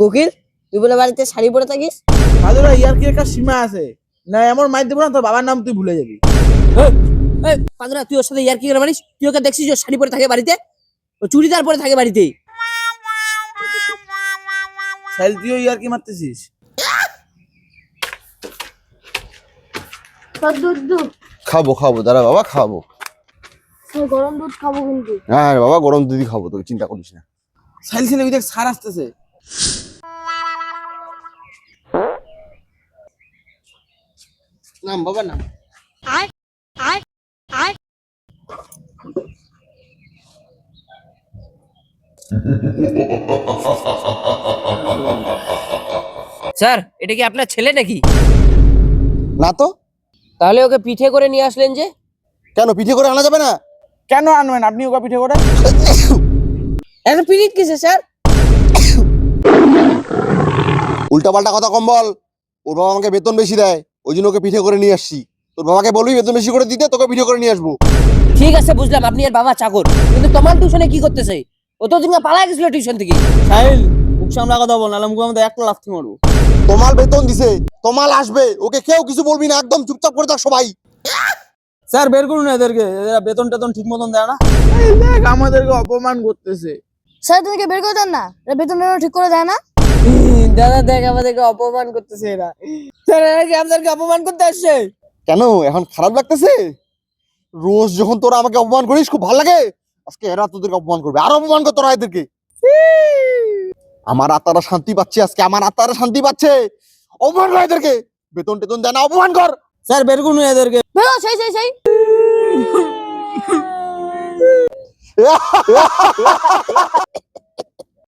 কোকিল, তুই বলে বাড়িতে শাড়ি পরে থাকিস? দাদুরা ইয়ার কি একটা সীমা আছে, না এমন মাইর দেবো না তোর বাবার নাম তুই ভুলে যাবি। পাদুরা, তুই ওর সাথে ইয়ার কি করে মারিস? তুই ওকে দেখছিস ও শাড়ি পরে থাকে বাড়িতে? ও চুড়িদার পরে থাকে বাড়িতে। সাইল তুইও ইয়ার কি মারতেছিস? দুধ খাবো খাবো, দাঁড়া বাবা খাবো। গরম দুধ খাবো কিন্তু। হ্যাঁ বাবা, গরম দুধই খাবো, তোকে চিন্তা করিস না। সাইল ছেলে ওই দেখ সার আসতেছে। নাম বাবা নাম। স্যার, এটা কি আপনার ছেলে নাকি? না তো। তাহলে ওকে পিঠে করে নিয়ে আসলেন যে? কেন পিঠে করে আনা যাবে না? কেন আনবেন আপনি ওকে পিঠে করে? এত পিরিত কিসে স্যার? উল্টা পাল্টা কথা কম বল। ওর বাবা আমাকে বেতন বেশি দেয়, ওই জন্য ওকে পিঠে করে নিয়ে আসছি। তোর বাবাকে বলবি বেতন বেশি করে দিতে, তোকে পিঠে করে নিয়ে আসবো। ঠিক আছে, বুঝলাম আপনি এর বাবা চাকর, কিন্তু তোমার টিউশনে কি করতেছে? ও তো দিন পালা গেছিল টিউশন থেকে। সাইল মুখ সামলা কথা বল, নাহলে মুখে আমাদের একটা লাথি মারবো। তোমার বেতন দিছে, তোমার আসবে, ওকে কেউ কিছু বলবি না, একদম চুপচাপ করে থাক সবাই। স্যার বের করুন এদেরকে, এরা বেতন টেতন ঠিক মতন দেয় না। এই দেখ আমাদেরকে অপমান করতেছে। স্যার তুমি বের করে দেন না, বেতন ঠিক করে দেয় না। দাদা দেখ, আমাদেরকে অপমান করতেছে এরা। স্যার, এরা কি আমাদেরকে অপমান করতে আসছে? কেন এখন খারাপ লাগতেছে? রোজ যখন তোরা আমাকে অপমান করিস খুব ভালো লাগে, আজকে এরা তোদেরকে অপমান করবে, আর অপমান কর তোরা এদেরকে। আমার আত্মারা শান্তি পাচ্ছে, আজকে আমার আত্মারা শান্তি পাচ্ছে। অপমান কর এদেরকে, বেতন টেতন দেয় না, অপমান কর। স্যার বের করুন এদেরকে। বেরো, সেই